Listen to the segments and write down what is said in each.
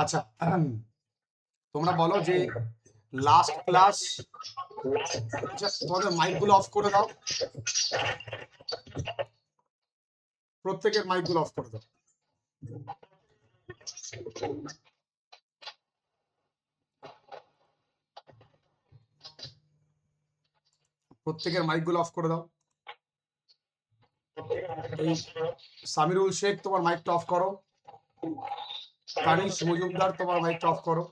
আচ্ছা, তোমরা বলো যে লাস্ট ক্লাস, আচ্ছা তোমাদের মাইকগুলো অফ করে দাও, প্রত্যেকের মাইকগুলো অফ করে দাও। প্রত্যেকের মাইকগুলো অফ করে দাও। এই সামিরুল শেখ, তোমার মাইকটা অফ করো। তানিশ মজুমদার, তোমার মাইকটা অফ করো।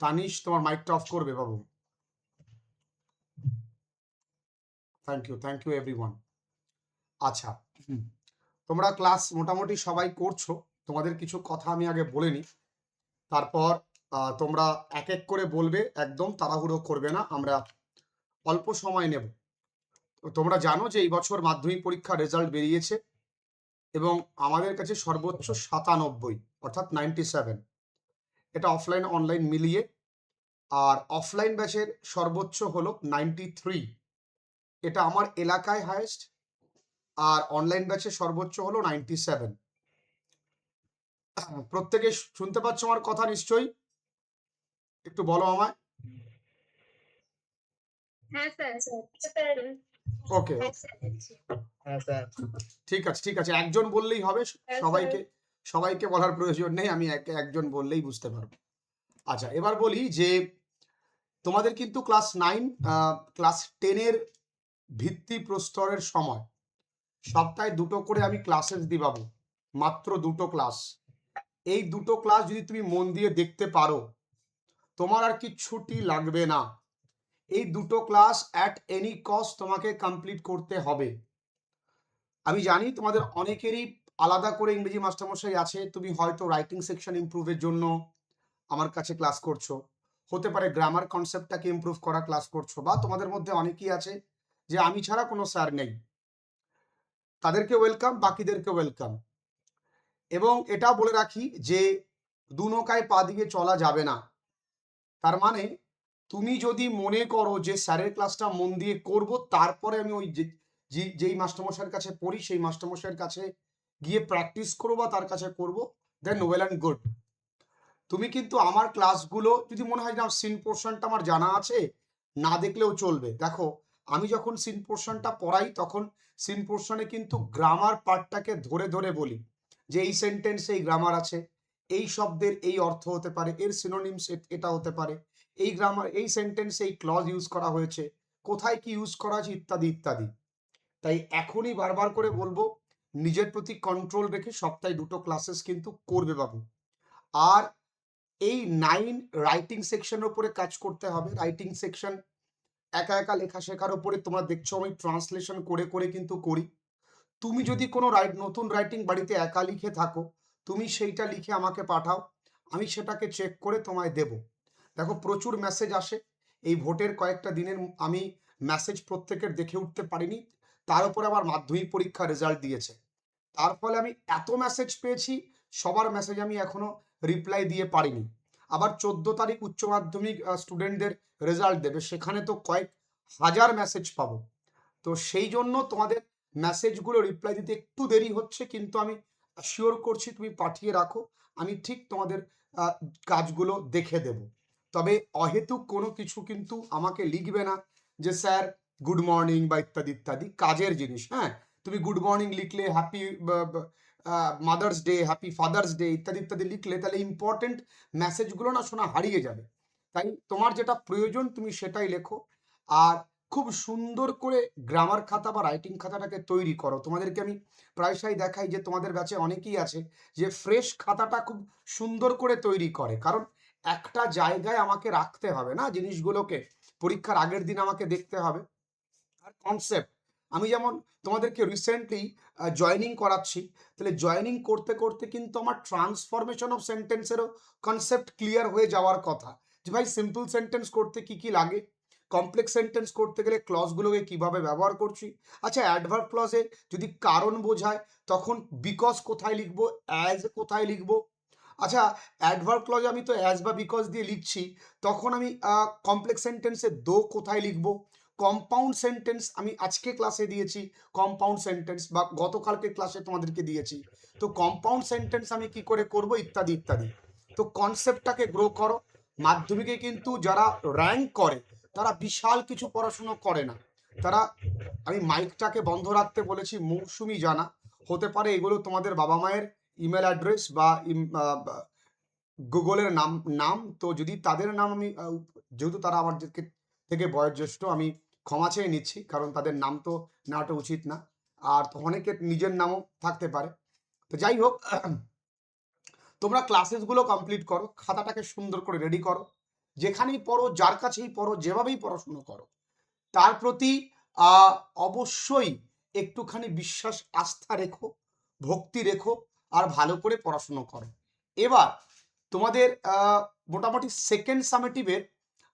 তানিশ, তোমার মাইকটা অফ করবে বাবু। Thank you everyone. আচ্ছা, তোমরা ক্লাস মোটামুটি সবাই করছো, তোমাদের কিছু কথা আমি আগে বলে নিই, তারপর তোমরা এক এক করে বলবে, একদম তাড়াহুড়ো করবে না, আমরা অল্প সময় নেব। তোমরা জানো যে এই বছর মাধ্যমিক পরীক্ষার রেজাল্ট বেরিয়েছে এবং আমাদের কাছে সর্বোচ্চ 97, অর্থাৎ 97, এটা অফলাইন অনলাইন মিলিয়ে। আর অফলাইন ব্যাচের সর্বোচ্চ হলো 93, এটা আমার এলাকায় হাইয়েস্ট। আর অনলাইন ব্যাচের সর্বোচ্চ হলো 97। প্রত্যেকে শুনতে পাচ্ছ আমার কথা নিশ্চয়ই? একটু বলো আমায়। হ্যাঁ স্যার। ওকে, ঠিক আছে, একজন বললেই হবে, সবাইকে বলার প্রয়োজন নেই, আমি একজন বললেই বুঝতে পারবো। আচ্ছা, এবার বলি যে তোমাদের কিন্তু ক্লাস 9, ক্লাস 10-এর ভিত্তি প্রস্তরের সময় সপ্তাহে 2টো করে আমি ক্লাসেস দিবাবো, মাত্র 2টো ক্লাস। এই 2টো ক্লাস যদি তুমি মন দিয়ে দেখতে পারো, তোমার আর কি ছুটি লাগবে না। এই 2টো ক্লাস অ্যাট এনি কস্ট তোমাকে কমপ্লিট করতে হবে। আমি জানি তোমাদের অনেকেরই আলাদা করে ইংরেজি মাস্টারমশাই আছে, তুমি হয়তো রাইটিং সেকশন ইমপ্রুভের জন্য আমার কাছে ক্লাস করছো, হতে পারে গ্রামার কনসেপ্টটাকে ইমপ্রুভ করা ক্লাস করছো, বা তোমাদের মধ্যে অনেকেই আছে যে আমি ছাড়া কোনো স্যার নেই, তাদেরকে ওয়েলকাম, বাকিদেরকে ওয়েলকাম। এবং এটা বলে রাখি যে দু নৌকায় পা দিয়ে চলা যাবে না। তার মানে তুমি যদি মনে করো যে স্যারের ক্লাসটা মন দিয়ে করব, তারপরে আমি ওই যেই মাস্টারমশাইয়ের কাছে পড়ি সেই মাস্টারমশাইয়ের কাছে গিয়ে প্র্যাকটিস করবো বা তার কাছে করব, দেন ওয়েল অ্যান্ড গুড। তুমি কিন্তু আমার ক্লাসগুলো যদি মনে হয় না সিন পোর্শনটা আমার জানা আছে, না দেখলেও চলবে। দেখো, আমি যখন সিন পোর্শনটা পড়াই তখন সিন পোর্শনে কিন্তু গ্রামার পার্টটাকে ধরে ধরে বলি যে এই সেন্টেন্সে এই গ্রামার আছে, এই শব্দের এই অর্থ হতে পারে, এর সিনোনিমস এটা হতে পারে, এই গ্রামার এই সেন্টেন্সে এই ক্লজ ইউজ করা হয়েছে, কোথায় কি ইউজ করা আছে, ইত্যাদি ইত্যাদি। তাই এখনই বারবার করে বলবো, নিজের প্রতি কন্ট্রোল রেখে সপ্তাহে 2টো ক্লাসেস কিন্তু করবে বাবু। আর এই 9 রাইটিং সেকশনের উপরে কাজ করতে হবে। রাইটিং সেকশন একা একা লেখা শেখার উপরে তোমরা দেখছো আমি ট্রান্সলেশন করে করে কিন্তু করি। তুমি যদি কোনো নতুন রাইটিং বাড়িতে একা লিখে থাকো, তুমি সেইটা লিখে আমাকে পাঠাও, আমি সেটাকে চেক করে তোমায় দেব। দেখো, প্রচুর মেসেজ আসে, এই ভোটের কয়েকটা দিনের আমি মেসেজ প্রত্যেকের দেখে উঠতে পারিনি, তার উপরে আবার মাধ্যমিক পরীক্ষা রেজাল্ট দিয়েছে, তার ফলে আমি এত মেসেজ পেয়েছি, সবার মেসেজ আমি এখনো রিপ্লাই দিয়ে পারিনি। আবার 14 তারিখ উচ্চ মাধ্যমিক স্টুডেন্টদের রেজাল্ট দেবে, সেখানে তো কয়েক হাজার মেসেজ পাবো। তো সেই জন্য তোমাদের মেসেজগুলো রিপ্লাই দিতে একটু দেরি হচ্ছে, কিন্তু আমি শিওর করছি তুমি পাঠিয়ে রাখো, আমি ঠিক তোমাদের কাজগুলো দেখে দেব। তবে অহেতুক কোনো কিছু কিন্তু আমাকে লিখবে না যে স্যার গুড মর্নিং বা ইত্যাদি ইত্যাদি, কাজের জিনিস। হ্যাঁ, তুমি গুড মর্নিং লিখলে, happy mother's day, happy father's day ইত্যাদি ইত্যাদি লিখলে, তাহলে ইম্পর্টেন্ট মেসেজগুলো না শোনা হারিয়ে যাবে। তাই তোমার যেটা প্রয়োজন তুমি সেটাই লেখো। আর খুব সুন্দর করে গ্রামার খাতা বা রাইটিং খাতাটাকে তৈরি করো। তোমাদেরকে আমি প্রায়শই দেখাই যে তোমাদের ব্যাচে অনেকেই আছে যে ফ্রেশ খাতাটা খুব সুন্দর করে তৈরি করে, কারণ একটা জায়গায় আমাকে রাখতে হবে না জিনিসগুলোকে, পরীক্ষার আগের দিন আমাকে দেখতে হবে। আর কনসেপ্ট, আমি যেমন তোমাদেরকে রিসেন্টলি জয়নিং করাচ্ছি, তাহলে জয়নিং করতে করতে কিন্তু আমার ট্রান্সফরমেশন অফ সেন্টেন্সেরও কনসেপ্ট ক্লিয়ার হয়ে যাওয়ার কথা, যে ভাই সিম্পল সেন্টেন্স করতে কি কি লাগে, কমপ্লেক্স সেন্টেন্স করতে গেলে ক্লজগুলোকে কিভাবে ব্যবহার করছি। আচ্ছা, অ্যাডভার্ব ক্লজে যদি কারণ বোঝায় তখন বিকজ কোথায় লিখবো, অ্যাজ কোথায় লিখবো। আচ্ছা, অ্যাডভার্ব ক্লজে আমি তো অ্যাজ বা বিকজ দিয়ে লিখছি, তখন আমি কমপ্লেক্স সেন্টেন্সে দো কোথায় লিখবো, কম্পাউন্ড সেন্টেন্স আমি আজকে ক্লাসে দিয়েছি, কম্পাউন্ড সেন্টেন্স বা গতকালকে ক্লাসে তোমাদেরকে দিয়েছি। তো কম্পাউন্ড সেন্টেন্স আমি কি করে করব ইত্যাদি ইত্যাদি। তো কনসেপ্টটাকে গ্রো করো। মাধ্যমিকে কিন্তু যারা র্যাঙ্ক করে তারা বিশাল কিছু পড়াশুনো করে না, তারা, আমি মাইকটাকে বন্ধ রাখতে বলেছি, মৌসুমি জানা হতে পারে এগুলো তোমাদের বাবা মায়ের ইমেল অ্যাড্রেস বা গুগলের নাম নাম তো যদি তাদের নাম আমি যেহেতু তারা আমার থেকে বয়োজ্যেষ্ঠ, আমি ক্ষমা চেয়ে নিচ্ছি, কারণ তাদের নাম তো নেওয়াটা উচিত না। আর অনেকের নিজের নামও থাকতে পারে। তো যাই হোক, তোমরা ক্লাসেসগুলো কমপ্লিট করো, খাতাটাকে সুন্দর করে রেডি করো, যেখানেই পড়ো, যার কাছেই পড়ো, যেভাবেই পড়াশুনো করো, তার প্রতি অবশ্যই একটুখানি বিশ্বাস আস্থা রেখো, ভক্তি রেখো, আর ভালো করে পড়াশুনো করো। এবার তোমাদের মোটামুটি সেকেন্ড সামেটিভের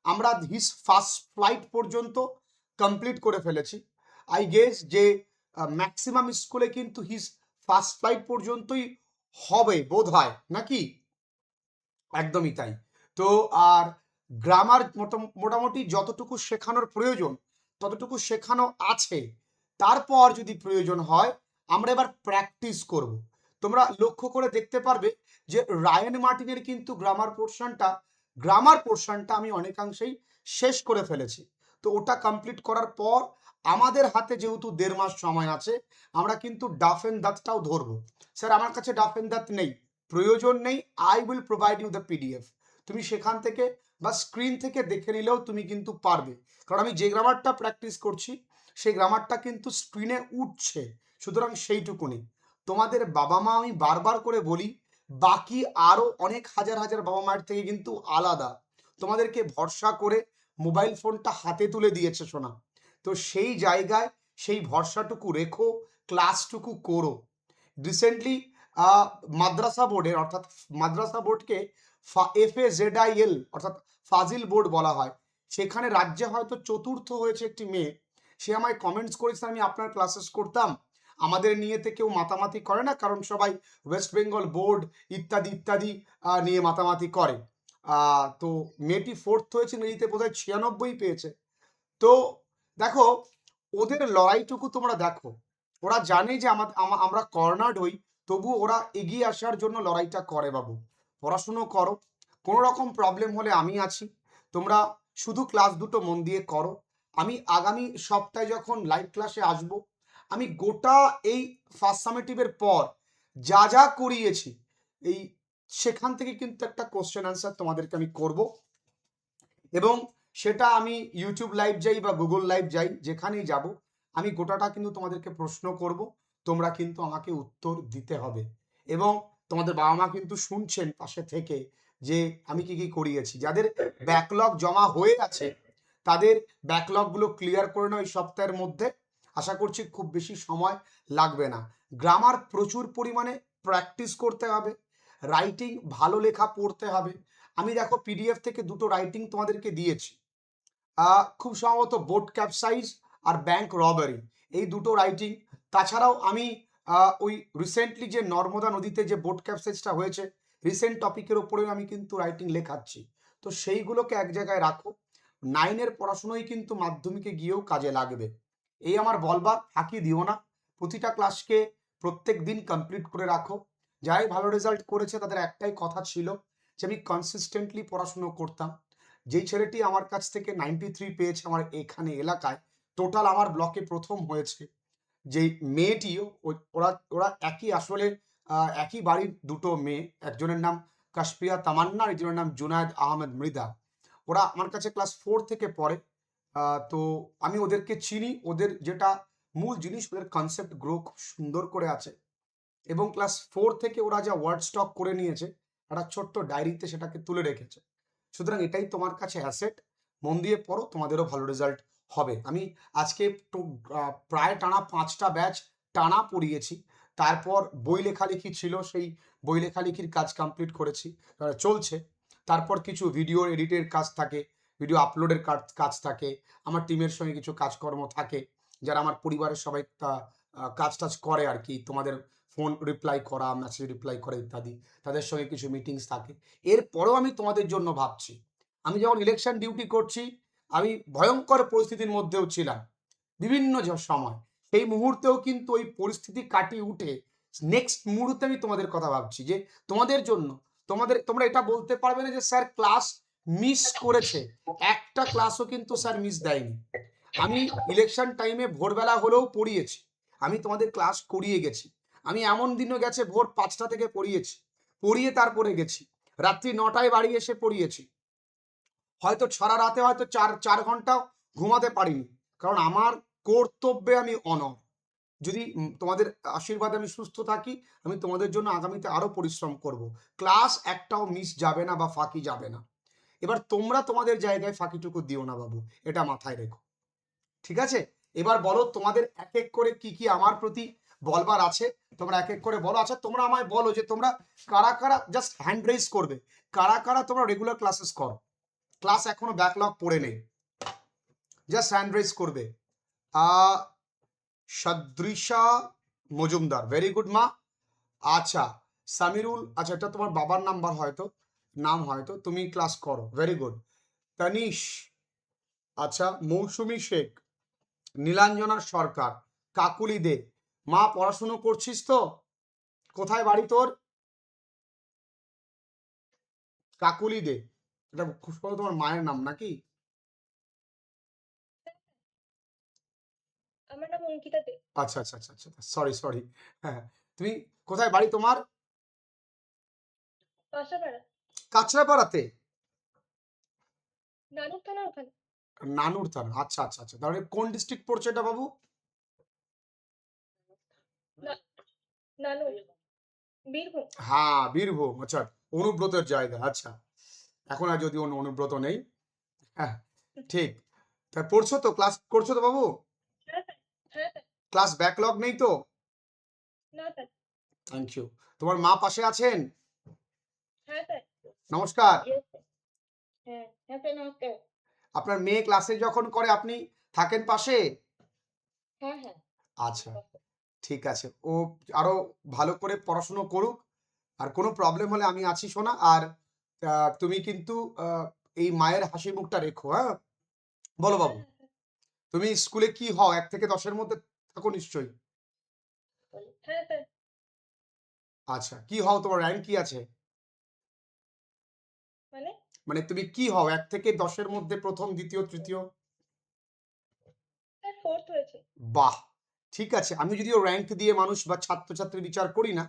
আমরা হিস ফার্স্ট ফ্লাইট পর্যন্ত কমপ্লিট করে ফেলেছি। আই গেস যে ম্যাক্সিমাম স্কুলে কিন্তু হিস ফার্স্ট ফ্লাইট পর্যন্তই হবে বোধ হয়, নাকি? একদমই তাই। তো আর গ্রামার মোটামুটি যতটুকু শেখানোর প্রয়োজন ততটুকু শেখানো আছে। তারপর যদি প্রয়োজন হয় আমরা এবার প্র্যাকটিস করব। তোমরা লক্ষ্য করে দেখতে পারবে যে রায়ান মার্টিনের কিন্তু গ্রামার পোর্শনটা আমি অনেকাংশেই শেষ করে ফেলেছি। তো ওটা কমপ্লিট করার পর আমাদের হাতে যেহেতু 1.5 মাস সময় আছে, আমরা কিন্তু ডাফ এন্ড দাঁতটাও ধরবো। স্যার আমার কাছে ডাফ এন্ড দাঁত নেই, প্রয়োজন নেই, I will provide you the PDF. তুমি সেখান থেকে বা স্ক্রিন থেকে দেখে নিলেও তুমি কিন্তু পারবে, কারণ আমি যে গ্রামারটা প্র্যাকটিস করছি সেই গ্রামারটা কিন্তু স্ক্রিনে উঠছে। সুতরাং সেইটুকুনি তোমাদের বাবা মা, আমি বারবার করে বলি, বাকি আরও অনেক হাজার হাজার বাবা মায়ের থেকে কিন্তু আলাদা। তোমাদেরকে ভরসা করে মোবাইল ফোনটা হাতে তুলে দিয়েছে শোনা, তো সেই জায়গায় সেই ভরসাটুকু রেখো, ক্লাসটুকু করো। রিসেন্টলি মাদ্রাসা বোর্ডের, অর্থাৎ মাদ্রাসা বোর্ডকে FAZIL অর্থাৎ ফাজিল বোর্ড বলা হয়, সেখানে রাজ্যে হয়তো চতুর্থ হয়েছে একটি মেয়ে। সে আমায় কমেন্টস করেছে, আমি আপনার ক্লাসেস করতাম, আমাদের নিয়েতে কেউ মাতামাতি করে না, কারণ সবাই ওয়েস্ট বেঙ্গল বোর্ড ইত্যাদি ইত্যাদি নিয়ে মাতামাতি করে। তো মেয়েটি 4th হয়েছে, মেয়েটিতে বোধহয় 96 পেয়েছে। তো দেখো, ওদের লড়াইটুকু তোমরা দেখো, ওরা জানে যে আমরা কর্নার্ড হই, তবু ওরা এগিয়ে আসার জন্য লড়াইটা করে। বাবু পড়াশুনো করো, কোনো রকম প্রবলেম হলে আমি আছি, তোমরা শুধু ক্লাস দুটো মন দিয়ে করো। আমি আগামী সপ্তাহে যখন লাইভ ক্লাসে আসব, আমি গোটা এই ফার্স্ট সামেটিভের পর যা যা করিয়েছি এই সেখান থেকে কিন্তু একটা কোশ্চেন আনসার তোমাদেরকে আমি করব, এবং সেটা আমি ইউটিউব লাইভ যাই বা গুগল লাইভ যাই, যেখানেই যাব আমি গোটাটা কিন্তু তোমাদেরকে প্রশ্ন করব, তোমরা কিন্তু আমাকে উত্তর দিতে হবে। এবং তোমাদের বাবা মা কিন্তু শুনছেন পাশে থেকে যে আমি কি কি করিয়েছি। যাদের ব্যাকলগ জমা হয়ে আছে তাদের ব্যাকলগগুলো ক্লিয়ার করে নাও এই সপ্তাহের মধ্যে। আশা করছি খুব বেশি সময় লাগবে না। গ্রামার প্রচুর পরিমাণে প্র্যাকটিস করতে হবে, রাইটিং ভালো লেখা পড়তে হবে। আমি দেখো পিডিএফ থেকে দুটো রাইটিং তোমাদেরকে দিয়েছি, খুব সম্ভবত বোট ক্যাপসাইজ আর ব্যাংক রবারি, এই দুটো রাইটিং। তাছাড়াও আমি ওই রিসেন্টলি যে নর্মদা নদীতে যে বোট ক্যাপসাইজটা হয়েছে, রিসেন্ট টপিকের ওপরে আমি কিন্তু রাইটিং লেখাচ্ছি। তো সেইগুলোকে এক জায়গায় রাখো, 9-এর পড়াশুনোই কিন্তু মাধ্যমিকে গিয়েও কাজে লাগবে। এই আমার বলবার, ফাঁকি দিও না, প্রতিটা ক্লাসকে প্রত্যেক দিন কমপ্লিট করে রাখো। যাই ভালো রেজাল্ট করেছে তাদের একটাই কথা ছিল যে আমি কনসিস্টেন্টলি পড়াশুনো করতাম। যেই ছেলেটি আমার কাছ থেকে 93 পেয়েছে আমার এখানে এলাকায়, টোটাল আমার ব্লকে প্রথম হয়েছে, যেই মেয়েটিও, ওরা ওরা একই, আসলে একই বাড়ির দুটো মেয়ে, একজনের নাম কাশপিয়া তামান্না আর একজনের নাম জুনায়েদ আহমেদ মৃদা। ওরা আমার কাছে ক্লাস 4 থেকে পড়ে। তো আমি ওদেরকে চিনি, ওদের যেটা মূল জিনিস, ওদের কনসেপ্ট গ্রো খুব সুন্দর করে আছে, এবং ক্লাস 4 থেকে ওরা যা ওয়ার্ড স্টক করে নিয়েছে একটা ছোট্ট ডায়েরিতে সেটাকে তুলে রেখেছে। সুতরাং এটাই তোমার কাছে অ্যাসেট, মন দিয়ে পড়ো, তোমাদেরও ভালো রেজাল্ট হবে। আমি আজকে তো প্রায় টানা 5টা ব্যাচ টানা পড়িয়েছি, তারপর বই লেখালেখি ছিল, সেই বই লেখালেখির কাজ কমপ্লিট করেছি, চলছে। তারপর কিছু ভিডিও এডিটের কাজ থাকে, ভিডিও আপলোডের কাজ থাকে, আমার টিমের সঙ্গে কিছু কাজকর্ম থাকে, যারা আমার পরিবারের সবাই কাজ টাজ করে আর কি, তোমাদের ফোন রিপ্লাই করা, মেসেজ রিপ্লাই করা ইত্যাদি, তাদের সঙ্গে কিছু মিটিংস থাকে। এরপরেও আমি তোমাদের জন্য ভাবছি। আমি যখন ইলেকশন ডিউটি করছি আমি ভয়ঙ্কর পরিস্থিতির মধ্যেও ছিলাম বিভিন্ন সময়। সেই মুহূর্তেও কিন্তু ওই পরিস্থিতি কাটিয়ে উঠে নেক্সট মুহূর্তে আমি তোমাদের কথা ভাবছি যে তোমাদের জন্য তোমরা এটা বলতে পারবে না যে স্যার ক্লাস মিস করেছে। একটা ক্লাসও কিন্তু স্যার মিস দেয়নি। আমি ইলেকশন টাইমে ভোরবেলা হলেও পড়িয়েছি, আমি তোমাদের ক্লাস করিয়ে গেছি। আমি এমন দিনও গেছে ভোর 5টা থেকে পড়িয়েছি, পড়িয়ে তারপরে গেছি, রাত্রি 9টায় বাড়ি এসে পড়িয়েছি। হয়তো সারা রাতে হয়তো চার ঘন্টা ঘুমাতে পারিনি, কারণ আমার কর্তব্যে আমি অনড়। যদি তোমাদের আশীর্বাদে আমি সুস্থ থাকি, আমি তোমাদের জন্য আগামীতে আরো পরিশ্রম করব। ক্লাস একটাও মিস যাবে না বা ফাঁকি যাবে না। এবার তোমরা তোমাদের জায়গায় ফাঁকিটুকু দিও না বাবু, এটা মাথায় রেখো, ঠিক আছে? এবার বলো তোমাদের এক এক করে কি কি আমার প্রতি বলবার আছে, তোমরা এক এক করে বলো। আচ্ছা তোমরা আমায় বলো যে তোমরা কারা কারা, জাস্ট হ্যান্ড রেজ করবে, কারা কারা তোমরা রেগুলার ক্লাসেস করো, ক্লাস এখনো ব্যাকলগ পড়ে নেই, জাস্ট হ্যান্ড রেজ করবে। সদৃশা মজুমদার, ভেরি গুড মা। আচ্ছা সামিরুল, আচ্ছা এটা তোমার বাবার নাম্বার হয়তো, নাম হয়তো, তুমি ক্লাস করো, ভেরি গুড। তানিশ, আচ্ছা মৌসুমী শেখ, নীলাঞ্জনা সরকার, কাকুলি দে। মা পড়াশুনো করছিস তো? কোথায় বাড়ি তোর? কাকুলি দে, এটা খুব সম্ভবত তোমার মায়ের নাম নাকি? আমার নাম অঙ্কিতা দে। আচ্ছা আচ্ছা আচ্ছা আচ্ছা, সরি সরি। হ্যাঁ, তুমি কোথায় বাড়ি তোমার? বাসাপাড়া, কাঁচরাপাড়াতে? নানুর থানার ওখানে। নানুর থানা, আচ্ছা আচ্ছা আচ্ছা। তাহলে কোন ডিস্ট্রিক্ট পড়ছে এটা বাবু? না- নানুর, বীরভূম। হ্যাঁ বীরভূম, আচ্ছা। অনুব্রতের জায়গা, আচ্ছা। এখন আর যদি অনুব্রত নেই। হ্যাঁ ঠিক। তা পড়ছো তো, ক্লাস করছো তো বাবু? হ্যাঁ স্যার, হ্যাঁ স্যার, ক্লাস ব্যাকলগ নেই তো? না স্যার, থ্যাংক ইউ। তোমার মা পাশে আছেন? হ্যাঁ স্যার, নমস্কার। ইয়েস স্যার, হ্যাঁ হ্যাঁ স্যার, নমস্কার। আপনার মেয়ে ক্লাসে যখন করে আপনি থাকেন পাশে? হ্যাঁ হ্যাঁ, আচ্ছা ঠিক আছে, ও আরো ভালো করে পড়াশুনো করুক। আর কোনো প্রবলেম হলে আমি আছি শোনা। আর তুমি কিন্তু আহ, এই মায়ের হাসি মুখটা রেখো, হ্যাঁ? বলো হ্যাঁ বাবু, হ্যাঁ স্যার, তুমি স্কুলে কি হও? 1 থেকে 10-এর মধ্যে থাকো নিশ্চয়ই। হ্যাঁ স্যার। আচ্ছা কি হও, তোমার র্যাঙ্ক কি আছে? মানে মানে তুমি কি হও 1 থেকে 10-এর মধ্যে, প্রথম, দ্বিতীয়, তৃতীয়? স্যার ফোর্থ হয়েছে। বাহ, ঠিক আছে। আমি যদিও র্যাঙ্ক দিয়ে মানুষ বা ছাত্রছাত্রী বিচার করি না,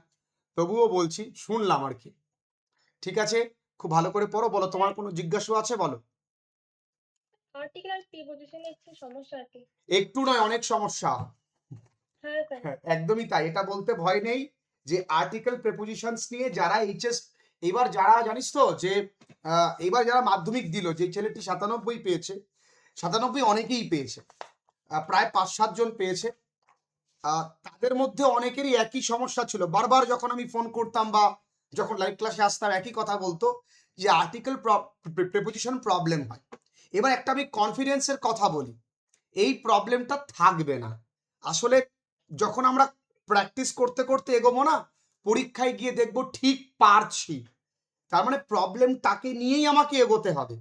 তবুও বলছি, শুনলাম আর কি। ঠিক আছে, খুব ভালো করে পড়ো। বলো তোমার কোনো জিজ্ঞাসা আছে, বলো। আর্টিকেল আর প্রিপজিশনে একটু সমস্যা আর কি। একটু নয়, অনেক সমস্যা। হ্যাঁ স্যার। হ্যাঁ, একদমই তাই। এটা বলতে ভয় নেই যে আর্টিকেল প্রেপোজিশনস নিয়ে যারা এইচএস, এবার যারা জানিস তো যে এবার যারা মাধ্যমিক দিল, যে ছেলেটি 97 পেয়েছে, 97 অনেকেই পেয়েছে, প্রায় 5-7 জন পেয়েছে। তাদের মধ্যে অনেকেরই একই সমস্যা ছিল। বারবার যখন আমি ফোন করতাম বা যখন লাইভ ক্লাসে আসতাম, একই কথা বলতো যে আর্টিকেল প্রেপোজিশন প্রবলেম হয়। এবার একটা আমি কনফিডেন্সের কথা বলি, এই প্রবলেমটা থাকবে না। আসলে যখন আমরা প্র্যাকটিস করতে করতে এগোবো না, পরীক্ষায় গিয়ে দেখবো ঠিক পারছি। তার মানে প্রবলেমটাকে নিয়েই আমাকে এগোতে হবে।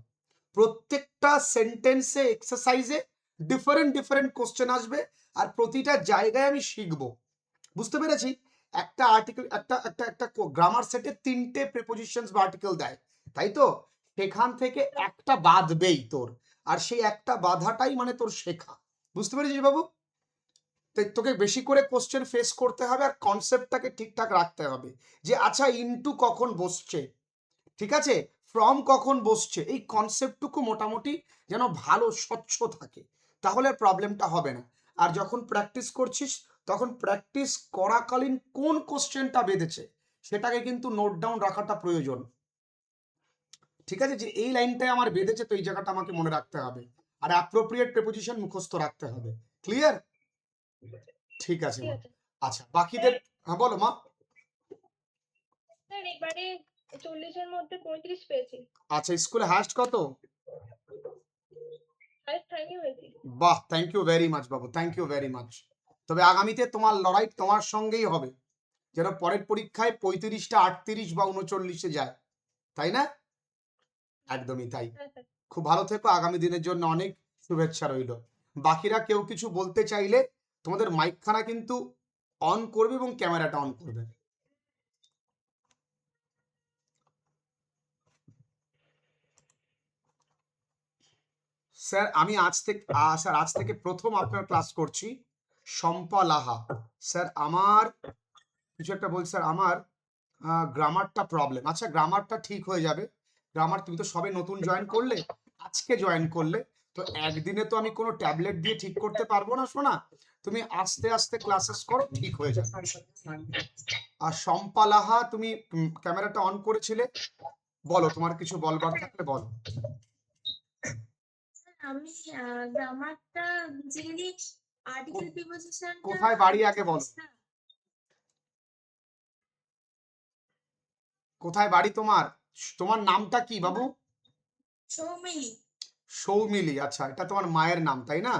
প্রত্যেকটা সেন্টেন্সে, এক্সারসাইজে ডিফারেন্ট ডিফারেন্ট কোশ্চেন আসবে, আর প্রতিটা জায়গায় আমি শিখবো। বুঝতে পেরেছি? একটা আর্টিকেল, একটা একটা একটা গ্রামার সেটে 3টে প্রিপোজিশনস বা আর্টিকেল দেয়, তাই তো? সেখান থেকে একটা বাঁধবেই তোর, আর সেই একটা বাধাটাই মানে তোর শেখা। বুঝতে পেরেছিস বাবু? তাই তোকে বেশি করে কোশ্চেন ফেস করতে হবে, আর কনসেপ্টটাকে ঠিকঠাক রাখতে হবে যে আচ্ছা ইনটু কখন বসছে, ঠিক আছে, ফ্রম কখন বসছে, এই কনসেপ্টটুকু মোটামুটি যেন ভালো স্বচ্ছ থাকে, তাহলে প্রবলেমটা হবে না। আর যখন প্র্যাকটিস করছিস, তখন প্র্যাকটিস করাকালীন কোন কোশ্চেনটা বেঁধেছে সেটাকে কিন্তু নোট ডাউন রাখাটা প্রয়োজন। ঠিক আছে, যে এই লাইনটাই আমার বেঁধেছে, তো এই জায়গাটা আমাকে মনে রাখতে হবে, আর অ্যাপ্রোপ্রিয়েট প্রেপোজিশন মুখস্থ রাখতে হবে। ক্লিয়ার? ঠিক আছে ঠিক মা। আছে আচ্ছা বাকিদের, হ্যাঁ বলো মা। স্যার, এবারে 40-এর মধ্যে 35 পেয়েছি। আচ্ছা স্কুলে হায়েস্ট কত? হাইস্ট হয়নি, হয়েছি। বাহ, thank you very much Babu, thank you very much. তবে আগামীতে তোমার লড়াই তোমার সঙ্গেই হবে, যেন পরের পরীক্ষায় 35টা 38 বা 39-এ যায়, তাই না? একদমই তাই। হ্যাঁ স্যার। খুব ভালো থেকো, আগামী দিনের জন্য অনেক শুভেচ্ছা রইল। বাকিরা কেউ কিছু বলতে চাইলে তোমাদের মাইকখানা কিন্তু অন করবে এবং ক্যামেরাটা অন করবে। স্যার আমি আজ থেকে প্রথম আপনার ক্লাস করছি। শম্পা লাহা। স্যার আমার কিছু একটা বলছি স্যার, আমার গ্রামারটা প্রবলেম। আচ্ছা গ্রামারটা ঠিক হয়ে যাবে। গ্রামার তুমি তো সবে নতুন জয়েন করলে, আজকে জয়েন করলে, তো একদিনে তো আমি কোনো ট্যাবলেট দিয়ে ঠিক করতে পারবো না শোনা। তুমি আস্তে আস্তে ক্লাসেস করো, ঠিক হয়ে যাবে। আর শম্পা লাহা, তুমি ক্যামেরাটা অন করেছিলে, বলো তোমার কিছু বলবার থাকলে বলো। আমি গ্রামারটা বেসিক্যালি আর্টিকেল প্রিপোজিশনটা কোথায় বাড়ি আগে বলো, কোথায় বাড়ি তোমার? তোমার নামটা কি বাবু? সৌমিলি। সৌমিলি, আচ্ছা এটা তোমার মায়ের নাম তাই না?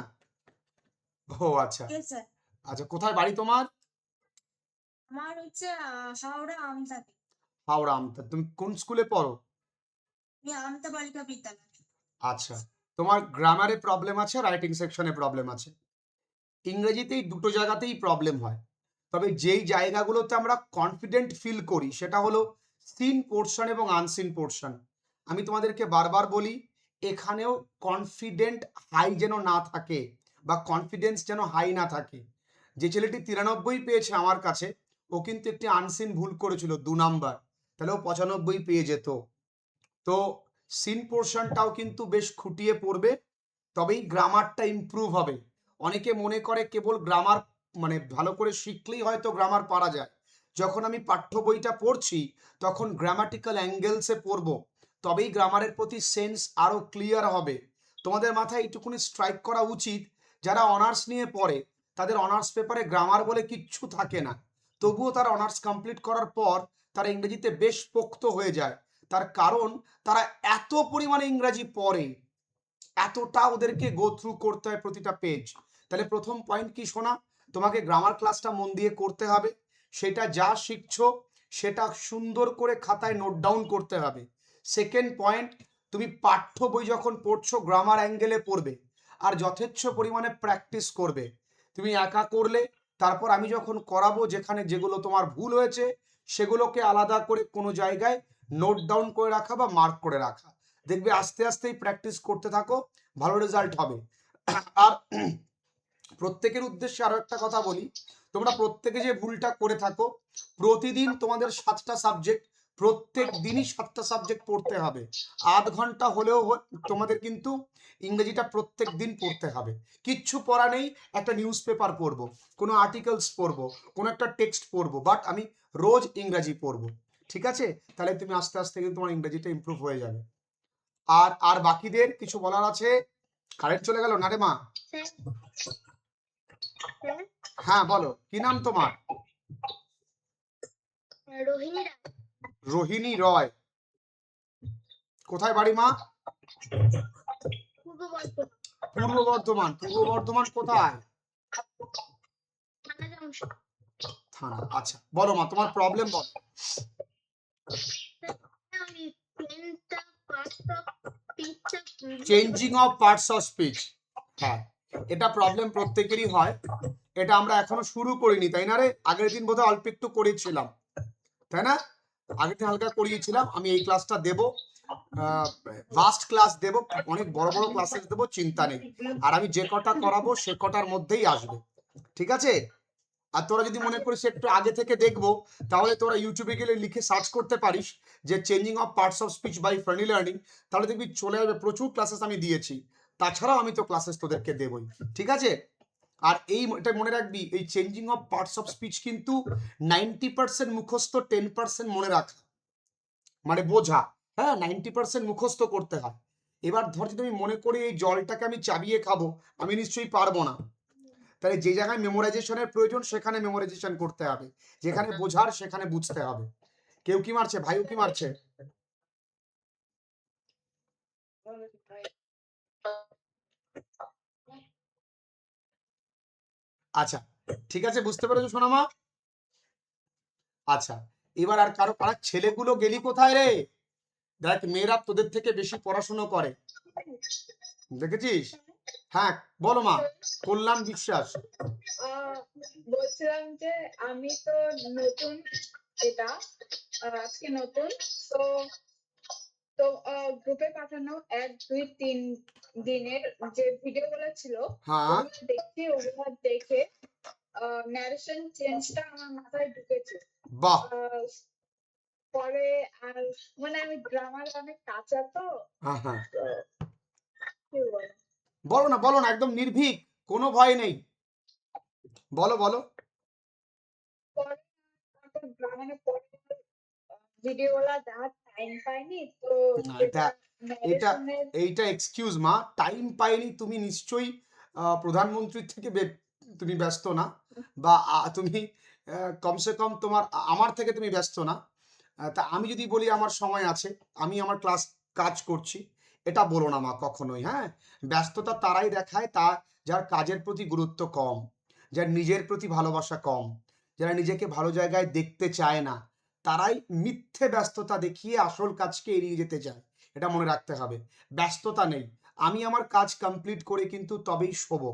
ও আচ্ছা স্যার আচ্ছা, কোথায় বাড়ি তোমার? আমার হচ্ছে হাওড়া আমতাতে। হাওড়া আমতা। তুমি কোন স্কুলে পড়ো? আমি আমতা বালিকা বিদ্যালয়। আচ্ছা, তোমার গ্রামারে প্রবলেম আছে, রাইটিং সেকশনে প্রবলেম আছে। ইংরেজিতেই দুটো জায়গাতেই প্রবলেম হয়। তবে যেই জায়গাগুলোতে আমরা কনফিডেন্ট ফিল করি সেটা হলো সিন পোর্শন এবং আনসিন পোর্শন। আমি তোমাদেরকে বারবার বলি, এখানেও কনফিডেন্ট হাই যেন না থাকে, বা কনফিডেন্স যেন হাই না থাকে। যে ছেলেটি 93 পেয়েছে আমার কাছে, ও কিন্তু একটি আনসিন ভুল করেছিল 2 নাম্বার, তাহলে ও 95 পেয়ে যেত। তো সিন পোর্শনটাও কিন্তু বেশ খুঁটিয়ে পড়বে, তবেই গ্রামারটা ইমপ্রুভ হবে। অনেকে মনে করে কেবল গ্রামার মানে ভালো করে শিখলেই হয়তো গ্রামার পারা যায়। যখন আমি পাঠ্য বইটা পড়ছি তখন গ্রামাটিক্যাল অ্যাঙ্গেলসে পড়বো, তবেই গ্রামারের প্রতি সেন্স আরও ক্লিয়ার হবে। তোমাদের মাথায় এইটুকুনি স্ট্রাইক করা উচিত, যারা অনার্স নিয়ে পড়ে তাদের অনার্স পেপারে গ্রামার বলে কিচ্ছু থাকে না, তবুও তারা অনার্স কমপ্লিট করার পর তারা ইংরেজিতে বেশ পোক্ত হয়ে যায়। তার কারণ তারা এত পরিমাণে ইংরাজি পড়ে, এতটা ওদেরকে গো থ্রু করতে হয় প্রতিটা পেজ। তাহলে প্রথম পয়েন্ট কি শোনা, তোমাকে গ্রামার ক্লাসটা মন দিয়ে করতে হবে। সেটা যা শিখছো সেটা সুন্দর করে খাতায় নোট ডাউন করতে হবে। সেকেন্ড পয়েন্ট, তুমি পাঠ্য বই যখন পড়ছো গ্রামার অ্যাঙ্গেলে পড়বে, আর যথেচ্ছ পরিমাণে প্র্যাকটিস করবে। তুমি একা করলে, তারপর আমি যখন করাবো যেখানে যেগুলো তোমার ভুল হয়েছে সেগুলোকে আলাদা করে কোনো জায়গায় নোট ডাউন করে রাখা বা মার্ক করে রাখা। দেখবে আস্তে আস্তেই প্র্যাকটিস করতে থাকো, ভালো রেজাল্ট হবে। আর প্রত্যেকের উদ্দেশ্যে আরো একটা কথা বলি, তোমরা প্রত্যেকে যে ভুলটা করে থাকো, প্রতিদিন তোমাদের 7টা সাবজেক্ট, প্রত্যেক দিনই 7টা সাবজেক্ট পড়তে হবে। আধ ঘন্টা হলেও তোমাদের কিন্তু ইংরেজিটা প্রত্যেক দিন পড়তে হবে। কিচ্ছু পড়া নেই, একটা নিউজ পেপার পড়বো, কোনো আর্টিকেলস পড়বো, কোনো একটা টেক্সট পড়বো, বাট আমি রোজ ইংরাজি পড়বো। ঠিক আছে? তাহলে তুমি আস্তে আস্তে কিন্তু তোমার ইংরেজিটা ইমপ্রুভ হয়ে যাবে। আর আর বাকিদের কিছু বলার আছে? কারেন্ট চলে গেল না রে মা? হ্যাঁ বলো, কি নাম তোমার? রোহিণী রায়। রোহিণী রয়। কোথায় বাড়ি মা? পূর্ব বর্ধমান। পূর্ব বর্ধমান। পূর্ব বর্ধমান কোথায়? থানা জংশন। থানা, আচ্ছা বলো মা তোমার প্রবলেম বলো। আমি পেনটা পার্টস অফ স্পিচটা changing of parts of speech, হ্যাঁ এটা প্রবলেম প্রত্যেকেরই হয়। এটা আমরা এখনো শুরু করিনি তাই না রে? আগের দিন বোধহয় অল্প একটু করেছিলাম তাই না? আগের দিন হালকা করিয়েছিলাম। আমি এই ক্লাসটা দেবো, ফার্স্ট ক্লাস দেব, অনেক বড় বড় ক্লাসেস দেবো, চিন্তা নেই। আর আমি যে কটা করাবো সে কটার মধ্যেই আসবে, ঠিক আছে? আর তোরা যদি মনে করিস একটু আগে থেকে দেখবো, তাহলে তোরা ইউটিউবে গেলে লিখে সার্চ করতে পারিস যে changing of parts of speech by friendly learning, তাহলে দেখবি চলে যাবে, প্রচুর ক্লাসেস আমি দিয়েছি। তাছাড়াও আমি তো ক্লাসেস তোদেরকে দেবই, ঠিক আছে? আর এটা মনে রাখবি, এই changing of parts of speech কিন্তু 90% মুখস্থ, 10% মনে রাখা মানে বোঝা। হ্যাঁ 90% মুখস্থ করতে হয়। এবার ধর যদি আমি মনে করি এই জলটাকে আমি চাবিয়ে খাবো, আমি নিশ্চয়ই পারবো না। তাহলে যে জায়গায় মেমোরাইজেশনের প্রয়োজন সেখানে মেমোরাইজেশন করতে হবে, যেখানে বোঝার সেখানে বুঝতে হবে। কেউ কি মারছে? ভাইও কি মারছে? আচ্ছা ঠিক আছে, বুঝতে পেরেছো সোনামা? আচ্ছা, এবার আর কারো ছেলেগুলো গেলি কোথায় রে? দেখ মেয়েরা তোদের থেকে বেশি পড়াশুনো করে, দেখেছিস? হ্যাঁ, বলো মা। কল্যাণ বিশ্বাস। বলছিলাম যে আমি তো নতুন, এটা আজকে নতুন, তো তো গ্রুপে পাঠানো 1 2 3 দিনের যে ভিডিওগুলো ছিল হ্যাঁ, ওগুলো দেখে ন্যারেশন চেঞ্জটা আমার মাথায় ঢুকেছে। বাহ। আহ, পরে আর মানে আমি গ্রামার অনেক কাঁচা তো, হ্যাঁ, হ্যাঁ। তো কি বলবো? বলো না, একদম নির্ভীক, কোনো ভয় নেই। বলো বলো। পরে মানে পরে ভিডিওগুলো দেখার টাইম পাইনি, তো না, যেটা এটা ন্যারেশনের এইটা এক্সকিউজ মা, টাইম পাইনি, তুমি নিশ্চয়ই প্রধানমন্ত্রীর থেকে তুমি ব্যস্ত না, বা তুমি কমসে কম তোমার আমার থেকে তুমি ব্যস্ত না। তা আমি যদি বলি আমার সময় আছে, আমি আমার ক্লাস কাজ করছি, এটা বলো না মা কখনোই। হ্যাঁ, ব্যস্ততা তারাই দেখায় যার কাজের প্রতি গুরুত্ব কম, যার নিজের প্রতি ভালোবাসা কম, যারা নিজেকে ভালো জায়গায় দেখতে চায় না, তারাই মিথ্যে ব্যস্ততা দেখিয়ে আসল কাজকে এড়িয়ে যেতে চায়। এটা মনে রাখতে হবে। ব্যস্ততা নেই, আমি আমার কাজ কমপ্লিট করে কিন্তু তবেই শোবো।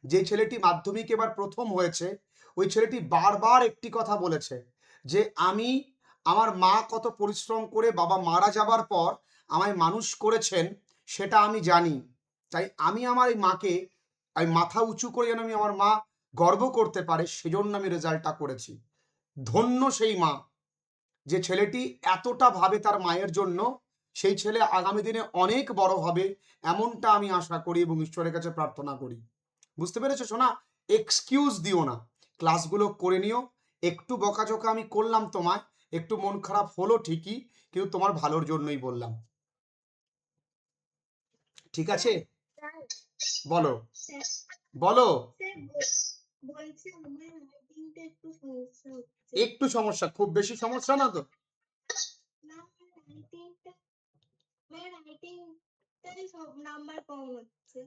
যে ছেলেটি মাধ্যমিক এবার প্রথম হয়েছে, ওই ছেলেটি বারবার একটি কথা বলেছে, যে আমার মা কত পরিশ্রম করে বাবা মারা যাবার পর আমায় মানুষ করেছেন, সেটা আমি জানি। তাই আমি আমার এই মাকে, আমি মাথা উঁচু করে যেন আমি আমার মা গর্ব করতে পারে, সেজন্য আমি রেজাল্টটা করেছি। ধন্য সেই মা, যে ছেলেটি এতটা ভাবে তার মায়ের জন্য, সেই ছেলে আগামী দিনে অনেক বড় হবে, এমনটা আমি আশা করি এবং ঈশ্বরের কাছে প্রার্থনা করি। বুঝতে পেরেছো সোনা? এক্সকিউজ দিও না, ক্লাসগুলো করে নিও। একটু বকাঝকা আমি করলাম তোমায়, একটু মন খারাপ হলো ঠিকই, কিন্তু তোমার ভালোর জন্যই বললাম। ঠিক আছে? স্যার বলো স্যার বলো। স্যার বলছি আমার রাইটিংটা একটু সমস্যা হচ্ছে। একটু সমস্যা, খুব বেশি সমস্যা না তো? না রাইটিংটাই সব নাম্বার কম হচ্ছে।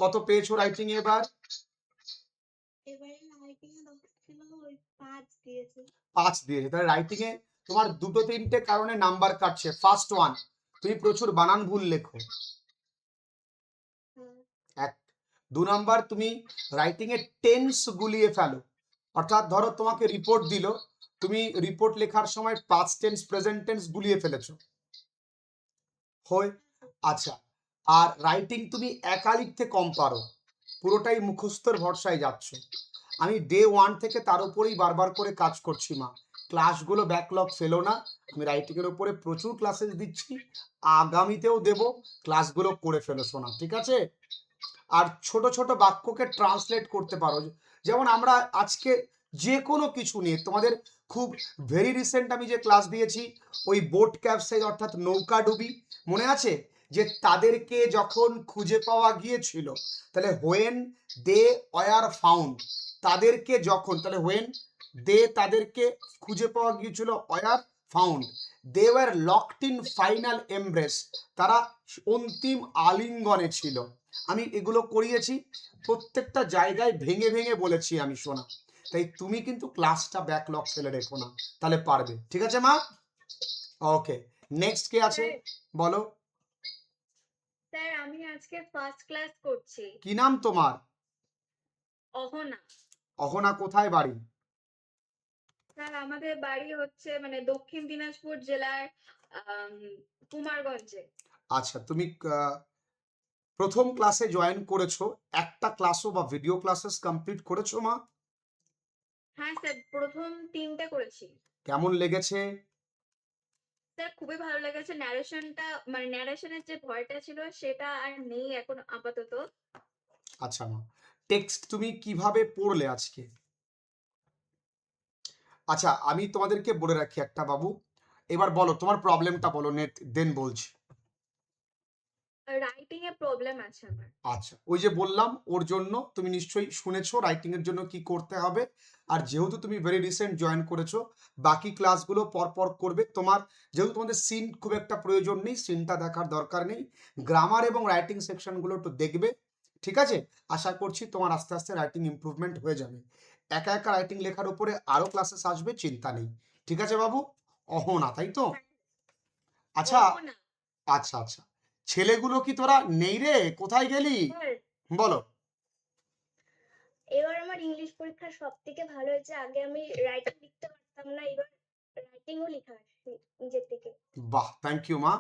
কত পেয়েছো রাইটিং এবার? এবারে রাইটিং এ 10 ছিল, ওই 5 দিয়েছে। 5 দিয়েছে, তাহলে রাইটিং এ তোমার দুটো তিনটে কারণে নাম্বার কাটছে। ফার্স্ট ওয়ান, তুমি প্রচুর বানান ভুল লেখো, হ্যাঁ। এক। 2 নাম্বার, তুমি রাইটিং এ টেন্স গুলিয়ে ফেলো। অর্থাৎ ধরো তোমাকে রিপোর্ট দিল, তুমি রিপোর্ট লেখার সময় পাস্ট টেন্স প্রেজেন্ট টেন্স গুলিয়ে ফেলেছো। হয়। আচ্ছা, আর রাইটিং তুমি একা লিখতে কম পারো, পুরোটাই মুখস্থর ভরসায় যাচ্ছ। আমি ডে 1 থেকে তার উপরেই বারবার করে কাজ করছি মা, ক্লাসগুলো ব্যাকলগ ফেলো না। আমি রাইটিংয়ের উপরে প্রচুর ক্লাসেস দিচ্ছি, আগামীতেও দেব। ক্লাসগুলো করে ফেলো শোনা, ঠিক আছে? আর ছোট ছোট বাক্যকে ট্রান্সলেট করতে পারো, যেমন আমরা আজকে যে কোনো কিছু নিয়ে তোমাদের খুব ভেরি রিসেন্ট আমি যে ক্লাস দিয়েছি, ওই বোট ক্যাপসাইজ অর্থাৎ নৌকা ডুবি, মনে আছে? যে তাদেরকে যখন খুঁজে পাওয়া গিয়েছিল, তাহলে হোয়েন দে ওয়ার ফাউন্ড, তাদেরকে যখন, তাহলে হোয়েন দে তাদেরকে খুঁজে পাওয়া গিয়েছিল, were found, they were locked in final embrace, তারা অন্তিম আলিঙ্গনে ছিল। আমি এগুলো করিয়েছি, প্রত্যেকটা জায়গায় ভেঙে ভেঙে বলেছি আমি শোনা। তাই তুমি কিন্তু ক্লাসটা ব্যাকলগ ফেলে রেখো না, তাহলে পারবে। ঠিক আছে মা? ওকে, নেক্সট কে আছে বলো। স্যার আমি আজকে ফার্স্ট ক্লাস করছি। কি নাম তোমার? অহনা। অহনা, কোথায় বাড়ি? স্যার আমাদের বাড়ি হচ্ছে মানে দক্ষিণ দিনাজপুর জেলার আম, কুমারগঞ্জে। আচ্ছা, তুমি প্রথম ক্লাসে জয়েন করেছো, একটা ক্লাসও বা ভিডিও ক্লাসেস কমপ্লিট করেছো মা? হ্যাঁ স্যার, প্রথম 3টে করেছি। কেমন লেগেছে? স্যার খুবই ভালো লেগেছে, ন্যারেশনটা মানে ন্যারেশনের যে ভয়টা ছিল সেটা আর নেই এখন আপাতত। আচ্ছা মা, টেক্সট তুমি কিভাবে পড়লে আজকে? আচ্ছা, আমি তোমাদেরকে বলে রাখি একটা বাবু, এবার বলো তোমার প্রবলেমটা বলো, নেট দেন বলছি। রাইটিং এ প্রবলেম আছে আমার। আচ্ছা, ওই যে বললাম, ওর জন্য তুমি নিশ্চয়ই শুনেছো রাইটিং এর জন্য কি করতে হবে। আর যেহেতু তুমি ভেরি রিসেন্ট জয়েন করেছো, বাকি ক্লাসগুলো পরপর করবে। যেহেতু তোমাদের সিন খুব একটা প্রয়োজন নেই, সিনটা দেখার দরকার নেই, গ্রামার এবং রাইটিং সেকশনগুলো একটু দেখবে। ঠিক আছে? আশা করছি তোমার আস্তে আস্তে রাইটিং ইমপ্রুভমেন্ট হয়ে যাবে। একা একা রাইটিং লেখার উপরে আরো ক্লাসেস আসবে, চিন্তা নেই। ঠিক আছে বাবু? অহনা, তাই তো? আচ্ছা অহনা। আচ্ছা আচ্ছা, ছেলেগুলো কি তোরা নেই রে, কোথায় গেলি? স্যার বলো। এবার আমার ইংলিশ পরীক্ষা সব থেকে ভালো হয়েছে। আগে আমি রাইটিং লিখতে পারতাম না, এবার রাইটিংও লেখা আসছে নিজের থেকে। বাহ, থ্যাংক ইউ মা।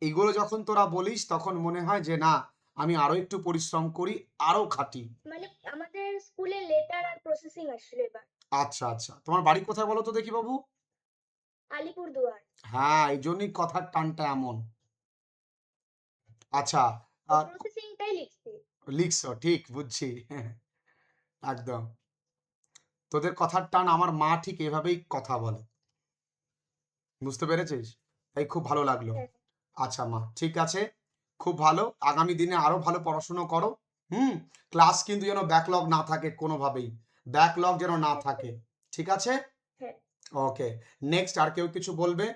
এগুলো যখন তোরা বলিস তখন মনে হয় যে না, আমি আরো একটু পরিশ্রম করি, আরো খাটি। মানে আমাদের স্কুলে লেটার আর প্রসেসিং আসছিল এবার। আচ্ছা আচ্ছা, তোমার বাড়ি কোথায় বলো তো দেখি বাবু? আলিপুরদুয়ার। হ্যাঁ, এই জন্যই কথার টানটা এমন। আচ্ছা, আহ, প্রসেসিংটাই লিখছি। লিখছো ঠিক, বুঝছি। একদম। তোদের কথার টান, আমার মা ঠিক এভাবেই কথা বলে, বুঝতে পেরেছিস? তাই খুব ভালো লাগলো। হ্যাঁ আচ্ছা মা, ঠিক আছে, খুব ভালো। আগামী দিনে আরো ভালো পড়াশুনো করো। হুম। ক্লাস কিন্তু যেন ব্যাকলগ না থাকে কোনোভাবেই, ব্যাকলগ যেন না হ্যাঁ থাকে। ঠিক আছে? হ্যাঁ। ওকে। নেক্সট আর কেউ কিছু বলবে?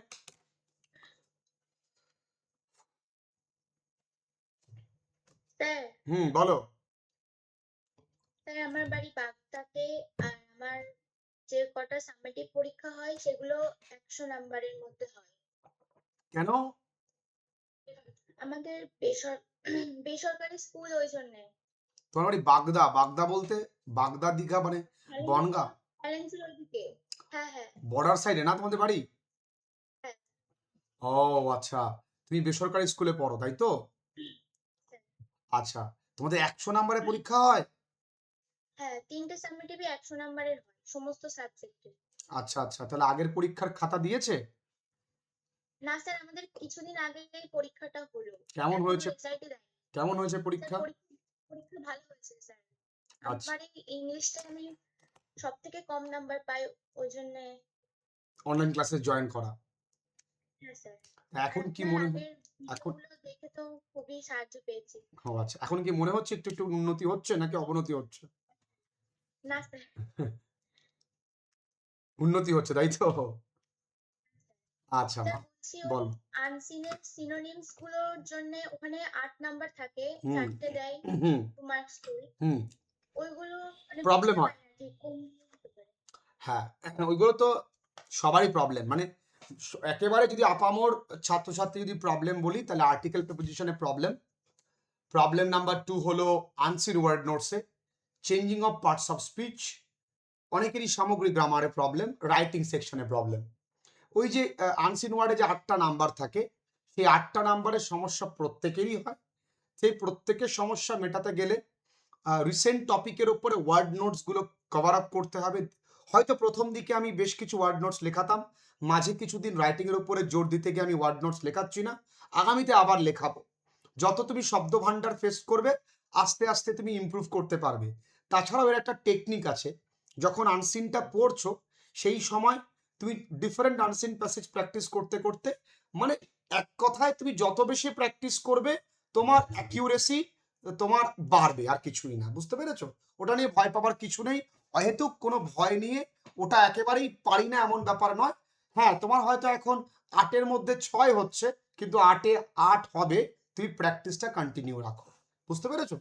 স্যার বলো। স্যার আমার বাড়ি বাগদাতে, আর আমার যে কটা সামেটিভ পরীক্ষা হয় সেগুলো 100 নাম্বারের মধ্যে হয়। কেন? আমাদের বেসরকারি স্কুল, ওই জন্যে। তোমার বাড়ি বাগদা? বাগদা বলতে বাগদা দীঘা মানে বনগা, ব্যালেন্সের ওইদিকে। হ্যাঁ হ্যাঁ বর্ডার সাইডে না তোমাদের বাড়ি? হ্যাঁ। ও আচ্ছা, তুমি বেসরকারি স্কুলে পড়ো তাই তো? স্যার, আচ্ছা, তোমাদের 100 নাম্বারের পরীক্ষা হয়? হ্যাঁ 3টে সামেটিভই 100 নাম্বারের হয় সমস্ত সাবজেক্টে। আচ্ছা আচ্ছা, তাহলে আগের পরীক্ষার খাতা দিয়েছে? না স্যার, আমাদের কিছুদিন আগে এই পরীক্ষাটা হলো, কেমন এখনো হয়েছে? রেজাল্টই দেয়নি। কেমন হয়েছে স্যার পরীক্ষা? পরীক্ষা পরীক্ষা ভালো হয়েছে স্যার। আচ্ছা, আমার এই ইংলিশটা আমি সব থেকে কম নাম্বার পাই, ওই জন্য। অনলাইন ক্লাসে জয়েন করা। হ্যাঁ স্যার। আর এখন কি আপনার মনে আগের এখন ভিডিওগুলো দেখে তো খুবই সাহায্য পেয়েছি। ও আচ্ছা, এখন কি মনে হচ্ছে একটু একটু উন্নতি হচ্ছে নাকি অবনতি হচ্ছে? না স্যার। উন্নতি হচ্ছে তাই তো? আচ্ছা স্যার মা, বলছি ওই বল। আনসিনের সিনোনিমস গুলোর জন্য ওখানে 8 নাম্বার থাকে, হুম 4টে দেয়, হুম 2 মার্কস করে। হুম ওইগুলো মানে প্রবলেম বুঝতে হয়। পারি না ঠিক কোনগুলো হতে পারে। হ্যাঁ, ওইগুলো তো সবারই প্রবলেম, মানে একেবারে যদি আপামর ছাত্রছাত্রী যদি প্রবলেম বলি তাহলে আর্টিকেল প্রিপোজিশনে প্রবলেম। প্রবলেম নাম্বার 2 হলো আনসিন ওয়ার্ড নোটসে, changing of parts of speech, অনেকেরই সামগ্রিক গ্রামারে প্রবলেম, রাইটিং সেকশনে প্রবলেম। ওই যে আনসিন ওয়ার্ডে যে 8টা নাম্বার থাকে, সেই 8টা নাম্বারের সমস্যা প্রত্যেকেরই হয়। সেই প্রত্যেকের সমস্যা মেটাতে গেলে রিসেন্ট টপিকের উপরে ওয়ার্ড নোটসগুলো কভার আপ করতে হবে। হয়তো প্রথম দিকে আমি বেশ কিছু ওয়ার্ড নোটস লেখাতাম, মাঝে কিছুদিন রাইটিংয়ের উপরে জোর দিতে গিয়ে আমি ওয়ার্ড নোটস লেখাচ্ছি না, আগামীতে আবার লেখাবো। যত তুমি শব্দ ভান্ডার ফেস করবে, আস্তে আস্তে তুমি ইমপ্রুভ করতে পারবে। তাছাড়াও এর একটা টেকনিক আছে, যখন আনসিনটা পড়ছো সেই সময় তুমি ডিফারেন্ট আনসিন প্যাসেজ প্র্যাকটিস করতে করতে, মানে এক কথায় তুমি যত বেশি প্র্যাকটিস করবে তোমার অ্যাকিউরেসি তোমার বাড়বে, আর কিছুই না, বুঝতে পেরেছো? ওটা নিয়ে ভয় পাবার কিছু নেই, অহেতুক কোনো ভয় নিয়ে ওটা একেবারেই পারি না এমন ব্যাপার নয়। হ্যাঁ, তোমার হয়তো এখন 8-এর মধ্যে 6 হচ্ছে, কিন্তু 8-এ 8 হবে, তুমি প্র্যাকটিসটা কন্টিনিউ রাখো, বুঝতে পেরেছো?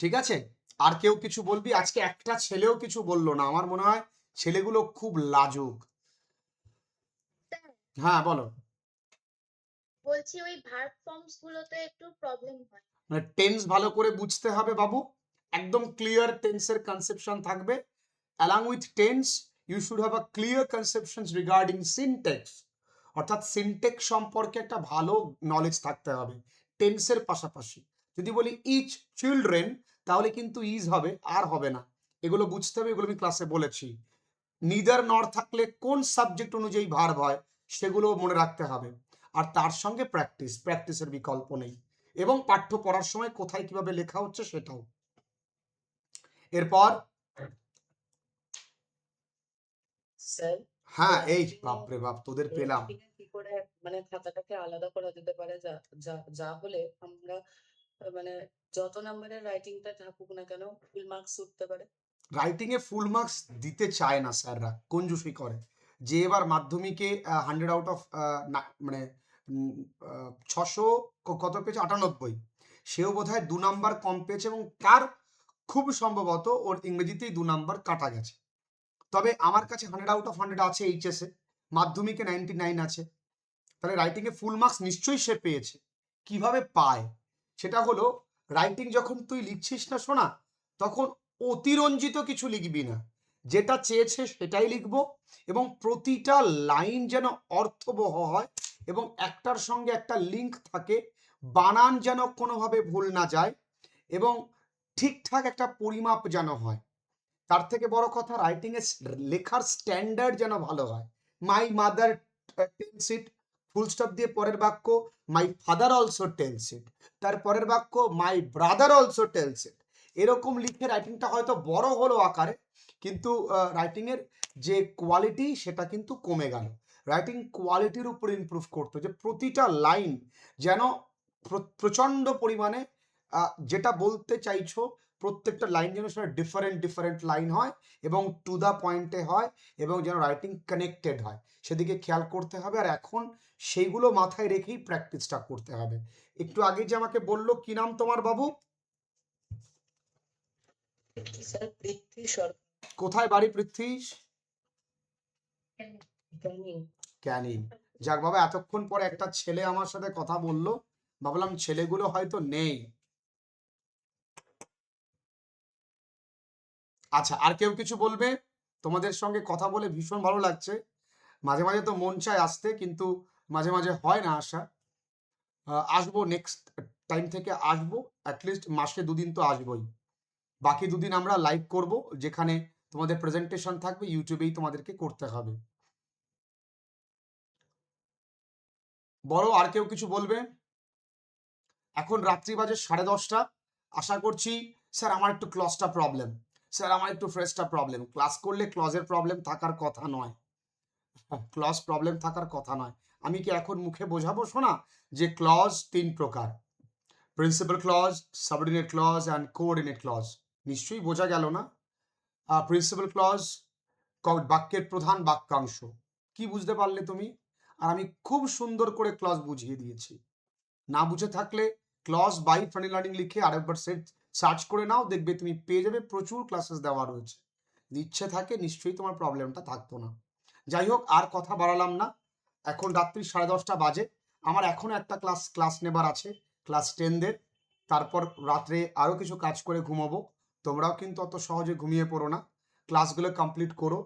ঠিক আছে। আর কেউ কিছু বলবি? আজকে একটা ছেলেও কিছু বললো না, আমার মনে হয় ছেলেগুলো খুব লাজুক। স্যার হ্যাঁ বলো। বলছি ওই ভার্ব ফর্মস গুলোতে একটু প্রবলেম হয়। মানে টেন্স ভালো করে বুঝতে হবে বাবু, একদম ক্লিয়ার টেন্সের কনসেপশন থাকবে। Along with tense you should have a clear conceptions regarding syntax, অর্থাৎ সিনটেক্স সম্পর্কে একটা ভালো নলেজ থাকতে হবে টেন্সের পাশাপাশি। যদি বলি ইচ চিলড্রেন, তাহলে কিন্তু ইজ হবে, আর হবে না। এগুলো বুঝতে হবে, এগুলো আমি ক্লাসে বলেছি। নিদার নর থাকলে কোন সাবজেক্ট অনুযায়ী ভার্ব হয় সেগুলো মনে রাখতে হবে। আর তার সঙ্গে প্র্যাকটিস, প্র্যাকটিসের বিকল্প নেই। এবং পাঠ্য পড়ার সময় কোথায় কিভাবে লেখা হচ্ছে সেটাও। এরপর স্যার হ্যাঁ, এই রাইটিং এ বাপরে বাপ, তোদের পেলাম। রাইটিং এ কি করে মানে খাতাটাকে আলাদা করা যেতে পারে, যা যা যা হলে আমরা মানে যত নাম্বারের রাইটিংটা থাকুক না কেন ফুল মার্কস উঠতে পারে। রাইটিং এ ফুল মার্কস দিতে চায় না স্যাররা, কঞ্জুসি করে। যে এবার মাধ্যমিকে 100 আউট অফ মানে 600 কত পেয়েছে, 98, সেও বোধহয় 2 নাম্বার কম পেয়েছে, এবং তার খুব সম্ভবত ওর ইংরেজিতেই 2 নাম্বার কাটা গেছে। তবে আমার কাছে 100 আউট অফ 100 আছে এইচএসে, মাধ্যমিকে 99 আছে। তাহলে রাইটিংয়ে ফুল মার্কস নিশ্চয়ই সে পেয়েছে। কিভাবে পায়? সেটা হলো রাইটিং যখন তুই লিখছিস না শোনা, তখন অতিরঞ্জিত কিছু লিখবি না, যেটা চেয়েছে সেটাই লিখবো, এবং প্রতিটা লাইন যেন অর্থবহ হয় এবং একটার সঙ্গে একটা লিঙ্ক থাকে, বানান যেন কোনোভাবে ভুল না যায় এবং ঠিকঠাক একটা পরিমাপ যেন হয়। তার থেকে বড় কথা রাইটিং এর লেখার স্ট্যান্ডার্ড যেন ভালো হয়। My mother tells it, full stop দিয়ে পরের বাক্য my father also tells it, তার পরের বাক্য my brother also tells it. এরকম লিখে রাইটিংটা হয়তো বড় হলো আকারে, কিন্তু রাইটিং এর যে কোয়ালিটি সেটা কিন্তু কমে গেল। রাইটিং কোয়ালিটির উপর ইমপ্রুভ করতে, যে প্রতিটা লাইন যেন প্রচন্ড পরিমাণে যেটা বলতে চাইছো প্রত্যেকটা লাইন যেন সেটা ডিফারেন্ট ডিফারেন্ট লাইন হয় এবং টু দ্য পয়েন্টে হয় এবং যেন রাইটিং কানেক্টেড হয়, সেদিকে খেয়াল করতে হবে। আর এখন সেইগুলো মাথায় রেখেই প্র্যাকটিসটা করতে হবে। একটু আগে যে আমাকে বললো কি নাম তোমার বাবু? স্যার পৃথ্বী সরকার। কোথায় বাড়ি পৃথ্বীশ? ক্যানিং। ক্যানিং। যাক বাবা, এতক্ষণ পরে একটা ছেলে আমার সাথে কথা বললো, ভাবলাম ছেলেগুলো হয়তো নেই। আচ্ছা, আর কেউ কিছু বলবে? তোমাদের সঙ্গে কথা বলে ভীষণ ভালো লাগছে। মাঝে মাঝে তো মন চায় আসতে, কিন্তু মাঝে মাঝে হয় না আসা। আসবো, নেক্সট টাইম থেকে আসবো, অ্যাটলিস্ট মাসে 2 দিন তো আসবোই। বাকি 2 দিন আমরা লাইভ করব, যেখানে তোমাদের প্রেজেন্টেশন থাকবে, ইউটিউবেই তোমাদেরকে করতে হবে। বলো, আর কেউ কিছু বলবে? এখন রাত্রি বাজে 10:30। আশা করছি স্যার আমার একটু ক্লজটা প্রবলেম, স্যার আমার একটু ফ্রেশটা প্রবলেম। ক্লাস করলে ক্লজের প্রবলেম থাকার কথা নয়, ক্লজ প্রবলেম থাকার কথা নয়। আমি কি এখন মুখে বোঝাবো শোনা যে ক্লজ 3 প্রকার: principal clause, subordinate clause and coordinate clause? নিশ্চয়ই বোঝা গেল না? প্রিন্সিপাল ক্লজ বাক্যের প্রধান বাক্যাংশ। কি বুঝতে পারলে তুমি? আর আমি খুব সুন্দর করে ক্লজ বুঝিয়ে দিয়েছি। না বুঝে থাকলে ক্লজ বাই ফ্রেন্ডলি লার্নিং লিখে আরেকবার সার্চ করে নাও, দেখবে তুমি পেয়ে যাবে, প্রচুর ক্লাসেস দেওয়া রয়েছে। যদি ইচ্ছে থাকে নিশ্চয়ই তোমার প্রবলেমটা থাকতো না। যাই হোক, আর কথা বাড়ালাম না। এখন রাত্রি 10:30 বাজে। আমার এখনো একটা ক্লাস নেবার আছে, ক্লাস 10দের। তারপর রাত্রে আরও কিছু কাজ করে ঘুমাবো। তোমরাও কিন্তু অত সহজে ঘুমিয়ে পড়ো না, ক্লাসগুলো কমপ্লিট করো।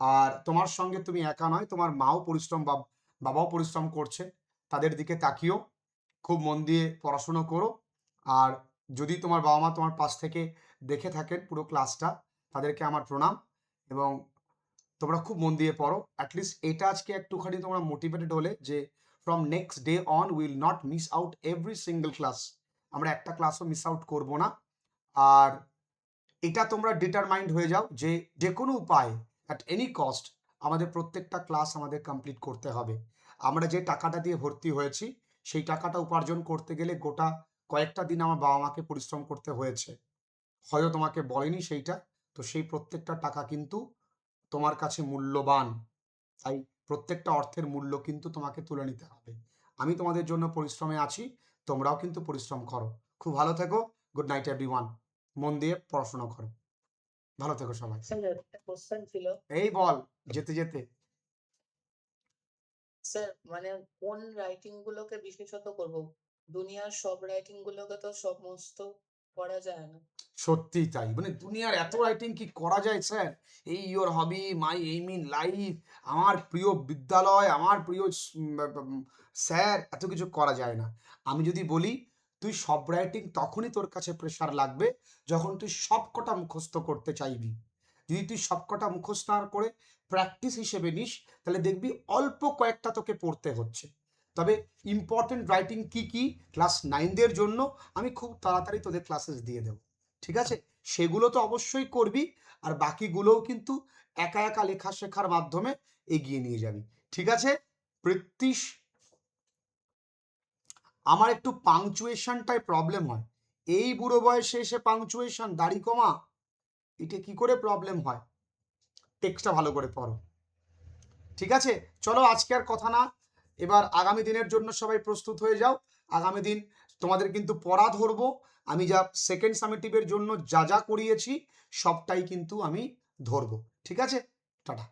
আর তোমার সঙ্গে তুমি একা নয়, তোমার মাও পরিশ্রম, বাবাও পরিশ্রম করছে, তাদের দিকে তাকিও, খুব মন দিয়ে পড়াশুনো করো। আর যদি তোমার বাবা মা তোমার পাশ থেকে দেখে থাকেন পুরো ক্লাসটা, তাদেরকে আমার প্রণাম। এবং তোমরা খুব মন দিয়ে পড়ো। অ্যাটলিস্ট এটা আজকে একটুখানি তোমরা মোটিভেটেড হলে যে from next day on will not miss out every single class, আমরা একটা ক্লাসও মিস আউট করবো না। আর এটা তোমরা ডিটারমাইন্ড হয়ে যাও যে যে কোনো উপায়ে অ্যাট এনি কস্ট আমাদের প্রত্যেকটা ক্লাস আমাদের কমপ্লিট করতে হবে। আমরা যে টাকাটা দিয়ে ভর্তি হয়েছি সেই টাকাটা উপার্জন করতে গেলে গোটা কয়েকটা দিন আমার বাবা মাকে পরিশ্রম করতে হয়েছে, হয়তো তোমাকে বলেনি সেইটা। তো সেই প্রত্যেকটা টাকা কিন্তু তোমার কাছে মূল্যবান, তাই প্রত্যেকটা অর্থের মূল্য কিন্তু তোমাকে তুলে নিতে হবে। আমি তোমাদের জন্য পরিশ্রমে আছি, তোমরাও কিন্তু পরিশ্রম করো। খুব ভালো থেকো। Good night everyone. মন দিয়ে পড়াশোনা করো। ভালো থেকো সবাই। স্যার একটা কোশ্চেন ছিল। এই বল, যেতে যেতে। স্যার মানে কোন রাইটিং গুলোকে বিশেষত করব? দুনিয়ার সব রাইটিং গুলোকে তো সমস্ত করা যায় না। সত্যি তাই, মানে দুনিয়ার এত রাইটিং কি করা যায় স্যার? এই your hobby, my aim in life, আমার প্রিয় বিদ্যালয়, আমার প্রিয় স্যার, এত কিছু করা যায় না। আমি যদি বলি তুই সব রাইটিং তখনই তোর কাছে প্রেশার লাগবে যখন তুই সবকটা মুখস্থ করতে চাইবি। যদি তুই সবকটা মুখস্থ না করে প্র্যাকটিস হিসেবে নিস, তাহলে দেখবি অল্প কয়েকটা তোকে পড়তে হচ্ছে। তবে ইম্পর্টেন্ট রাইটিং কি কি ক্লাস 9দের জন্য আমি খুব তাড়াতাড়ি তোদের ক্লাসেস দিয়ে দেবো, ঠিক আছে? সেগুলো তো অবশ্যই করবি, আর বাকিগুলোও কিন্তু একা একা লেখা শেখার মাধ্যমে এগিয়ে নিয়ে যাবি, ঠিক আছে? প্রত্যেক আমার একটু পাংচুয়েশনটাই প্রবলেম হয়, এই বুড়ো বয়সে এসে পাংচুয়েশন, দাড়ি কমা, এটা কি করে প্রবলেম হয়? টেক্সটটা ভালো করে পড়ো, ঠিক আছে? চলো, আজকে আর কথা না, এবার আগামী দিনের জন্য সবাই প্রস্তুত হয়ে যাও। আগামী দিন তোমাদের কিন্তু পড়া ধরবো। আমি যা সেকেন্ড সামেটিভের জন্য যা যা করিয়েছি সবটাই কিন্তু আমি ধরবো, ঠিক আছে? টাটা।